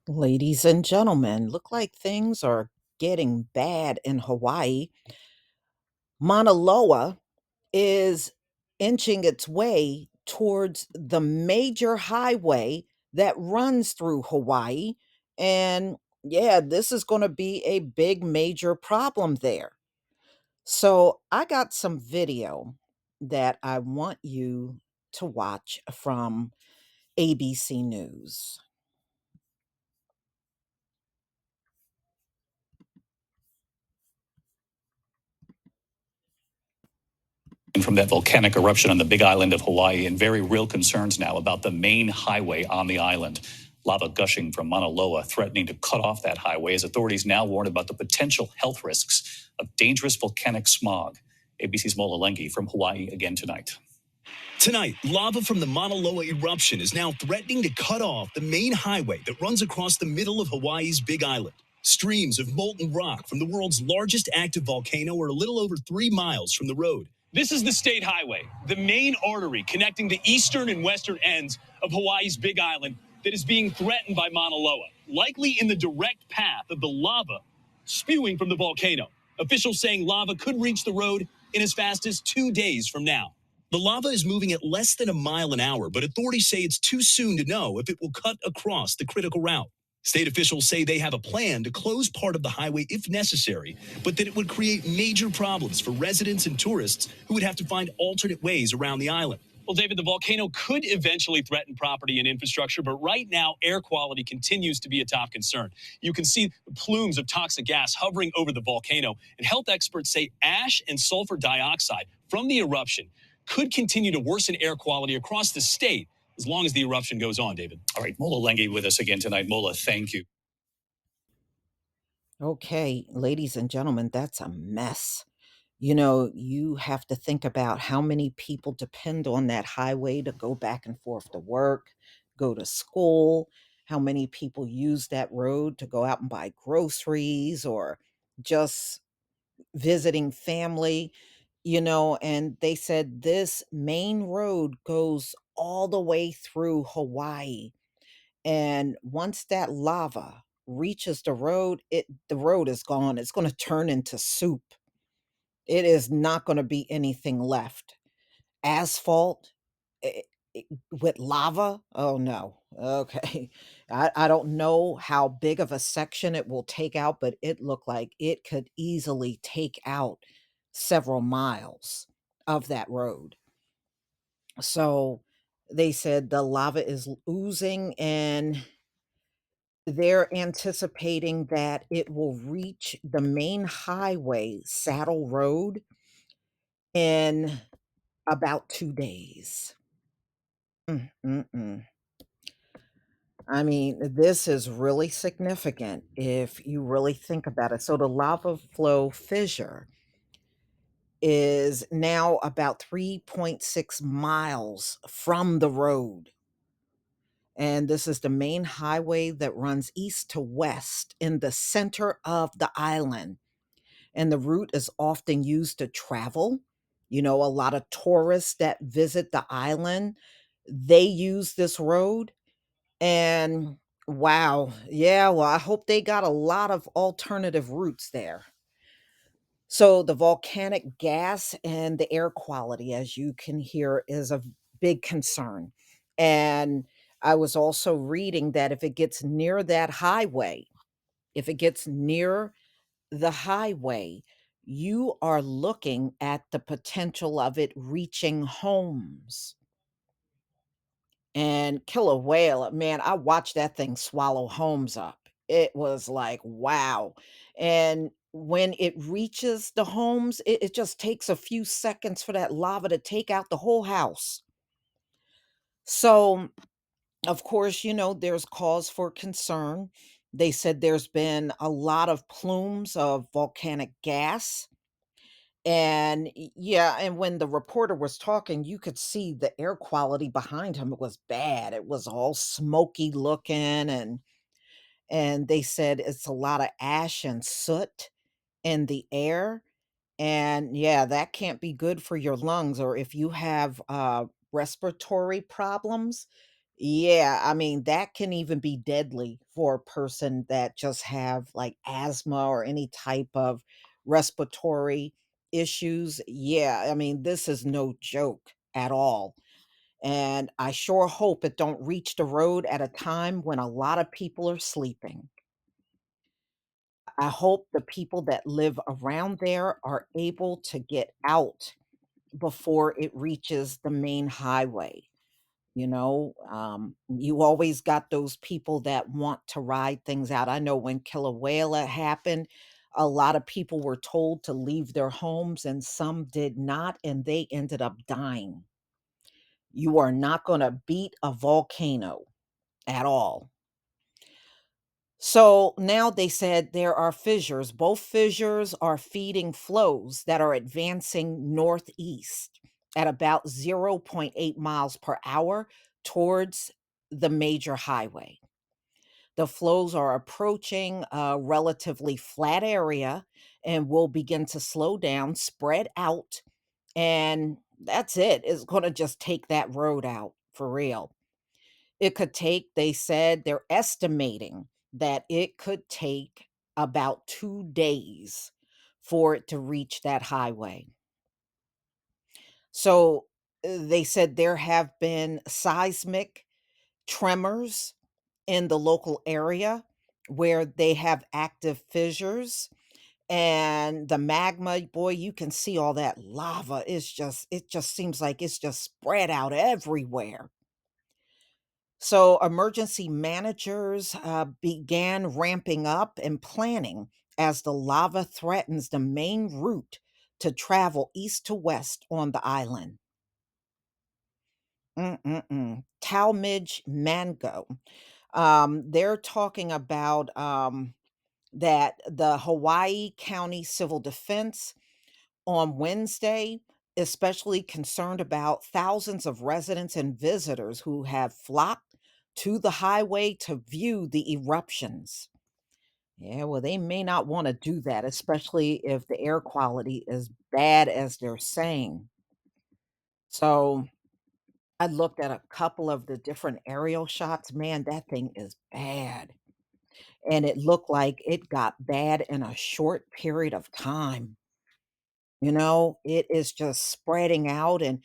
Ladies and gentlemen, look like things are getting bad in Hawaii. Mauna Loa is inching its way towards the major highway that runs through Hawaii. And yeah, this is going to be a big major problem there. So I got some video that I want you to watch from ABC News. From that volcanic eruption on the big island of Hawaii, and very real concerns now about the main highway on the island. Lava gushing from Mauna Loa threatening to cut off that highway as authorities now warn about the potential health risks of dangerous volcanic smog. ABC's Mola Lengi from Hawaii again tonight. Tonight, lava from the Mauna Loa eruption is now threatening to cut off the main highway that runs across the middle of Hawaii's Big Island. Streams of molten rock from the world's largest active volcano are a little over 3 miles from the road. This is the state highway, the main artery connecting the eastern and western ends of Hawaii's Big Island that is being threatened by Mauna Loa, likely in the direct path of the lava spewing from the volcano. Officials saying lava could reach the road in as fast as 2 days from now. The lava is moving at less than a mile an hour, but authorities say it's too soon to know if it will cut across the critical route. State officials say they have a plan to close part of the highway if necessary, but that it would create major problems for residents and tourists who would have to find alternate ways around the island. Well, David, the volcano could eventually threaten property and infrastructure, but right now, air quality continues to be a top concern. You can see the plumes of toxic gas hovering over the volcano, and health experts say ash and sulfur dioxide from the eruption could continue to worsen air quality across the state as long as the eruption goes on, David. All right, Mola Lengi with us again tonight. Mola, thank you. Okay, ladies and gentlemen, that's a mess. You have to think about how many people depend on that highway to go back and forth to work, go to school, how many people use that road to go out and buy groceries or just visiting family, and they said this main road goes all the way through Hawaii. And once that lava reaches the road is gone. It's going to turn into soup. It is not gonna be anything left. Asphalt, eh with lava? Oh, no. Okay. I don't know how big of a section it will take out, but it looked like it could easily take out several miles of that road. So, they said the lava is oozing, and they're anticipating that it will reach the main highway, Saddle Road, in about 2 days. Mm. I mean, this is really significant if you really think about it. So the lava flow fissure is now about 3.6 miles from the road. And this is the main highway that runs east to west in the center of the island. And the route is often used to travel. A lot of tourists that visit the island, they use this road. And wow, yeah, well, I hope they got a lot of alternative routes there. So the volcanic gas and the air quality, as you can hear, is a big concern. And I was also reading that if it gets near that highway, if it gets near the highway, you are looking at the potential of it reaching homes and kill a whale. Man, I watched that thing swallow homes up. It was like, wow. And when it reaches the homes, it just takes a few seconds for that lava to take out the whole house. So, of course, there's cause for concern. They said there's been a lot of plumes of volcanic gas. And yeah, and when the reporter was talking, you could see the air quality behind him. It was bad. It was all smoky looking, and they said it's a lot of ash and soot in the air. And yeah, that can't be good for your lungs. Or if you have respiratory problems, Yeah, I mean, that can even be deadly for a person that just have, like, asthma or any type of respiratory issues. Yeah, I mean, this is no joke at all, and I sure hope it don't reach the road at a time when a lot of people are sleeping. I hope the people that live around there are able to get out before it reaches the main highway. You always got those people that want to ride things out. I know when Kilauea happened, a lot of people were told to leave their homes and some did not, and they ended up dying. You are not going to beat a volcano at all. So now they said there are fissures. Both fissures are feeding flows that are advancing northeast at about zero point 0.8 miles per hour towards the major highway. The flows are approaching a relatively flat area and will begin to slow down, spread out, and that's it. It's going to just take that road out for real. It could take, they said, they're estimating that it could take about 2 days for it to reach that highway. So, they said there have been seismic tremors in the local area where they have active fissures, and the magma, boy, you can see all that lava. It just seems like it's just spread out everywhere. So, emergency managers began ramping up and planning as the lava threatens the main route to travel east to west on the island. Talmadge Mango. They're talking about that the Hawaii County Civil Defense on Wednesday, especially concerned about thousands of residents and visitors who have flocked to the highway to view the eruptions. Yeah, well, they may not want to do that, especially if the air quality is bad as they're saying. So I looked at a couple of the different aerial shots. Man, that thing is bad. And it looked like it got bad in a short period of time. It is just spreading out, and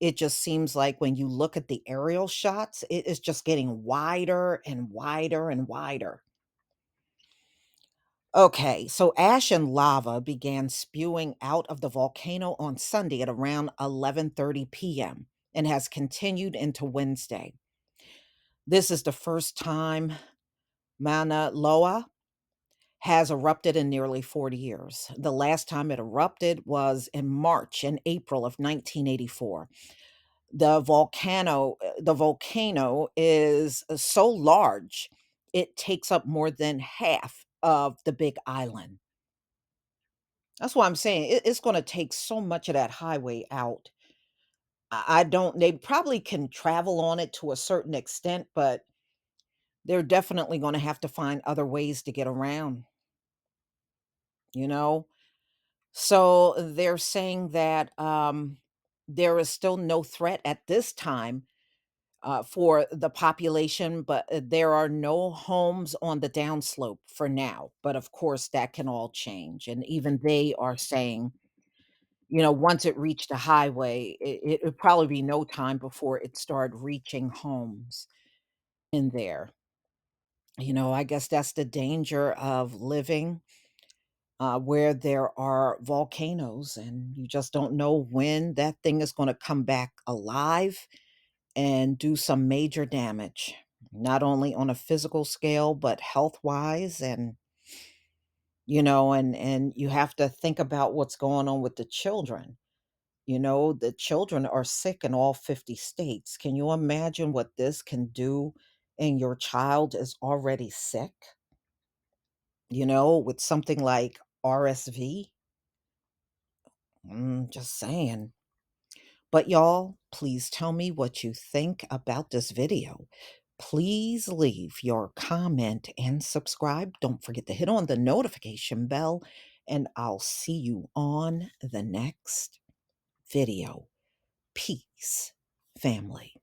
it just seems like when you look at the aerial shots, it is just getting wider and wider and wider. Okay, so ash and lava began spewing out of the volcano on Sunday at around 11:30 p.m. and has continued into Wednesday. This is the first time Mauna Loa has erupted in nearly 40 years. The last time it erupted was in March and April of 1984. The volcano is so large, it takes up more than half of the Big Island. That's why I'm saying it's gonna take so much of that highway out. I don't they probably can travel on it to a certain extent, but they're definitely gonna have to find other ways to get around, you know? So they're saying that there is still no threat at this time for the population, but there are no homes on the downslope for now. But of course, that can all change. And even they are saying, once it reached a highway, it would probably be no time before it started reaching homes in there. I guess that's the danger of living where there are volcanoes, and you just don't know when that thing is going to come back alive and do some major damage, not only on a physical scale, but health wise. And you have to think about what's going on with the children. The children are sick in all 50 states. Can you imagine what this can do? And your child is already sick, with something like RSV. Just saying. But y'all, please tell me what you think about this video. Please leave your comment and subscribe. Don't forget to hit on the notification bell, and I'll see you on the next video. Peace, family.